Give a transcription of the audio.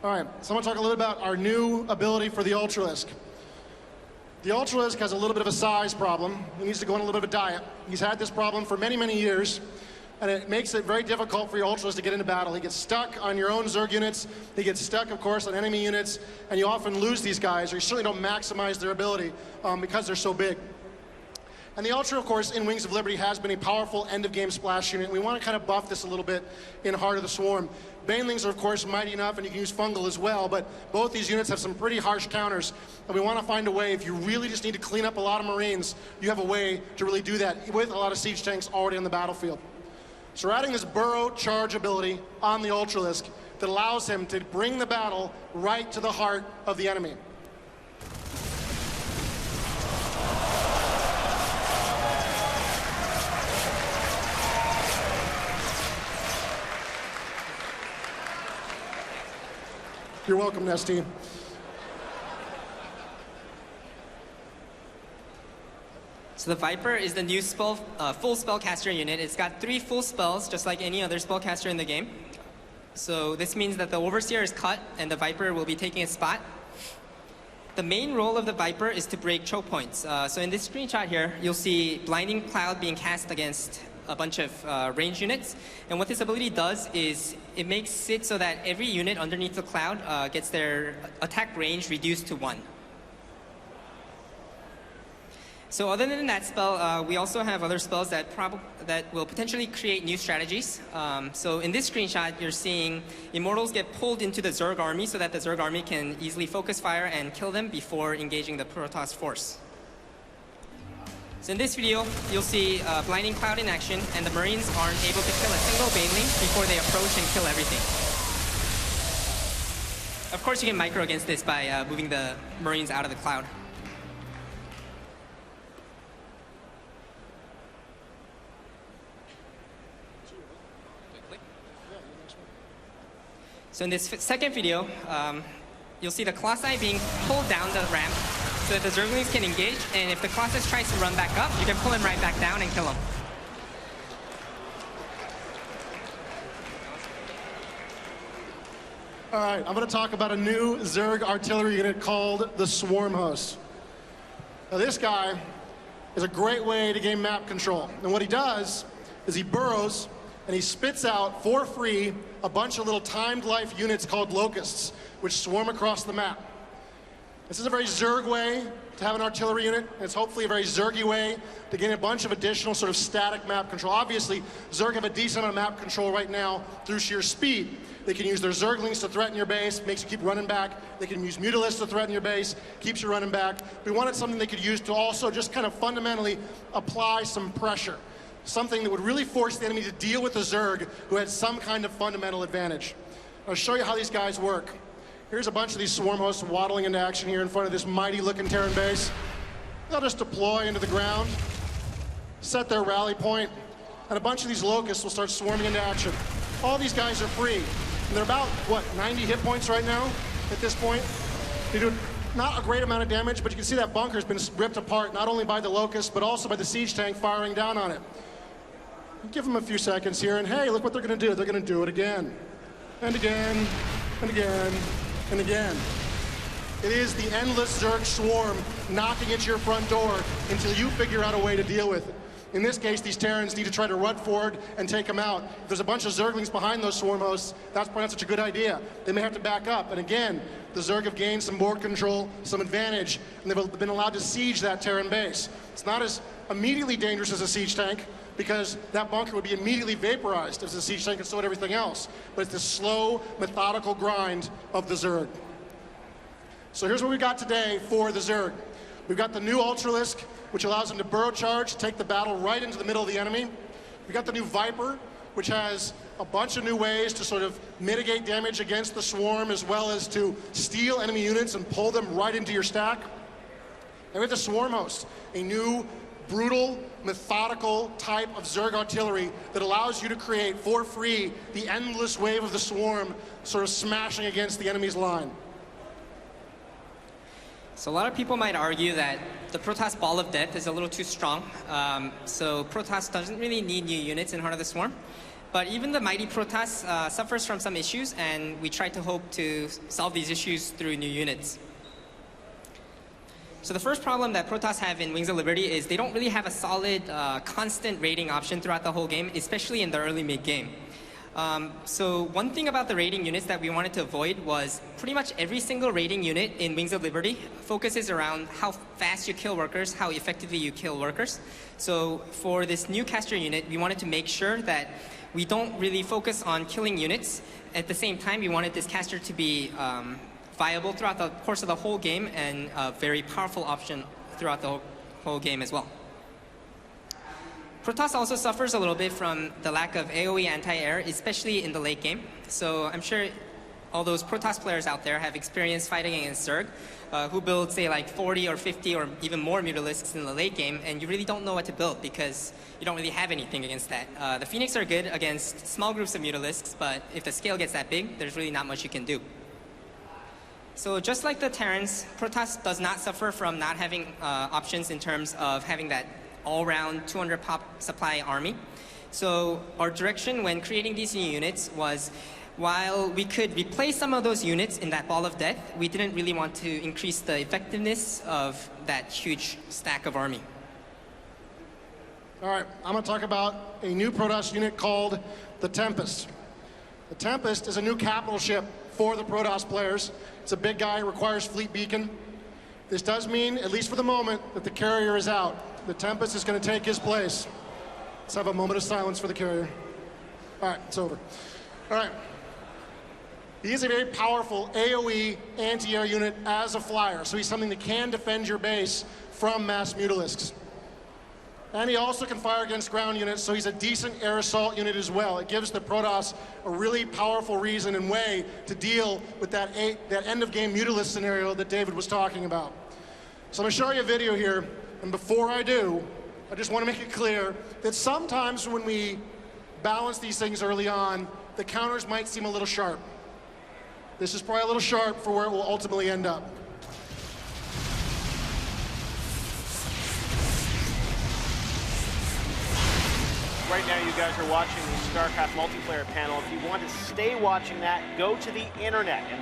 All right, so I'm going to talk a little bit about our new ability for the Ultralisk. The Ultralisk has a little bit of a size problem. He needs to go on a little bit of a diet. He's had this problem for many, many years, and it makes it very difficult for your Ultralisk to get into battle. He gets stuck on your own Zerg units. He gets stuck, of course, on enemy units, and you often lose these guys, or you certainly don't maximize their ability because they're so big. And the Ultra, of course, in Wings of Liberty has been a powerful end-of-game splash unit. We want to kind of buff this a little bit in Heart of the Swarm. Banelings are, of course, mighty enough, and you can use Fungal as well, but both these units have some pretty harsh counters, and we want to find a way, if you really just need to clean up a lot of Marines, you have a way to really do that with a lot of siege tanks already on the battlefield. So we're adding this burrow charge ability on the Ultralisk that allows him to bring the battle right to the heart of the enemy. You're welcome, Nesty. So the Viper is the new full spellcaster unit. It's got 3 full spells, just like any other spellcaster in the game. So this means that the Overseer is cut, and the Viper will be taking its spot. The main role of the Viper is to break choke points. So in this screenshot here, you'll see Blinding Cloud being cast against a bunch of range units. And what this ability does is it makes it so that every unit underneath the cloud gets their attack range reduced to 1. So other than that spell, we also have other spells that will potentially create new strategies. So in this screenshot, you're seeing Immortals get pulled into the Zerg army so that the Zerg army can easily focus fire and kill them before engaging the Protoss force. So in this video, you'll see Blinding Cloud in action, and the Marines aren't able to kill a single Baneling before they approach and kill everything. Of course, you can micro against this by moving the Marines out of the cloud. So in this second video, you'll see the Colossi being pulled down the ramp so that the Zerglings can engage, and if the Colossus tries to run back up, you can pull him right back down and kill him. All right, I'm going to talk about a new Zerg artillery unit called the Swarm Host. Now this guy is a great way to gain map control. And what he does is he burrows and he spits out for free a bunch of little timed life units called locusts, which swarm across the map. This is a very Zerg way to have an artillery unit, and it's hopefully a very Zergy way to gain a bunch of additional sort of static map control. Obviously, Zerg have a decent amount of map control right now through sheer speed. They can use their Zerglings to threaten your base, makes you keep running back. They can use Mutalisks to threaten your base, keeps you running back. We wanted something they could use to also just kind of fundamentally apply some pressure. Something that would really force the enemy to deal with the Zerg who had some kind of fundamental advantage. I'll show you how these guys work. Here's a bunch of these swarm hosts waddling into action here in front of this mighty-looking Terran base. They'll just deploy into the ground, set their rally point, and a bunch of these locusts will start swarming into action. All these guys are free, and they're about, what, 90 hit points right now at this point? They do not a great amount of damage, but you can see that bunker's been ripped apart, not only by the locusts, but also by the siege tank firing down on it. Give them a few seconds here, and hey, look what they're going to do. They're going to do it again, and again, and again, and again. It is the endless Zerg swarm knocking at your front door until you figure out a way to deal with it. In this case, these Terrans need to try to run forward and take them out. If there's a bunch of Zerglings behind those swarm hosts, that's probably not such a good idea. They may have to back up. And again, the Zerg have gained some board control, some advantage, and they've been allowed to siege that Terran base. It's not as immediately dangerous as a siege tank, because that bunker would be immediately vaporized as the siege tank and so would everything else. But it's the slow, methodical grind of the Zerg. So here's what we got today for the Zerg. We've got the new Ultralisk, which allows them to burrow charge, take the battle right into the middle of the enemy. We've got the new Viper, which has a bunch of new ways to sort of mitigate damage against the swarm, as well as to steal enemy units and pull them right into your stack. And we have the Swarm Host, a new brutal, methodical type of Zerg artillery that allows you to create for free the endless wave of the swarm sort of smashing against the enemy's line. So a lot of people might argue that the Protoss Ball of Death is a little too strong. So Protoss doesn't really need new units in Heart of the Swarm. But even the mighty Protoss suffers from some issues, and we try to hope to solve these issues through new units. So the first problem that Protoss have in Wings of Liberty is they don't really have a solid, constant rating option throughout the whole game, especially in the early mid-game. So one thing about the raiding units that we wanted to avoid was pretty much every single raiding unit in Wings of Liberty focuses around how fast you kill workers, how effectively you kill workers. So for this new caster unit, we wanted to make sure that we don't really focus on killing units. At the same time, we wanted this caster to be viable throughout the course of the whole game and a very powerful option throughout the whole game as well. Protoss also suffers a little bit from the lack of AoE anti-air, especially in the late game. So I'm sure all those Protoss players out there have experienced fighting against Zerg, who build, say, like 40 or 50 or even more Mutalisks in the late game, and you really don't know what to build because you don't really have anything against that. The Phoenix are good against small groups of Mutalisks, but if the scale gets that big, there's really not much you can do. So just like the Terrans, Protoss does not suffer from not having options in terms of having that all-round 200 pop supply army. So our direction when creating these new units was, while we could replace some of those units in that ball of death, we didn't really want to increase the effectiveness of that huge stack of army. All right, I'm going to talk about a new Protoss unit called the Tempest. The Tempest is a new capital ship for the Protoss players. It's a big guy, requires fleet beacon. This does mean, at least for the moment, that the carrier is out. The Tempest is going to take his place. Let's have a moment of silence for the carrier. All right, it's over. All right. He is a very powerful AoE anti-air unit as a flyer, so he's something that can defend your base from mass Mutalisks. And he also can fire against ground units, so he's a decent air assault unit as well. It gives the Protoss a really powerful reason and way to deal with that end-of-game Mutalisk scenario that David was talking about. So I'm going to show you a video here, and before I do, I just want to make it clear that sometimes when we balance these things early on, the counters might seem a little sharp. This is probably a little sharp for where it will ultimately end up. Right now you guys are watching the Starcraft multiplayer panel. If you want to stay watching that, go to the internet and the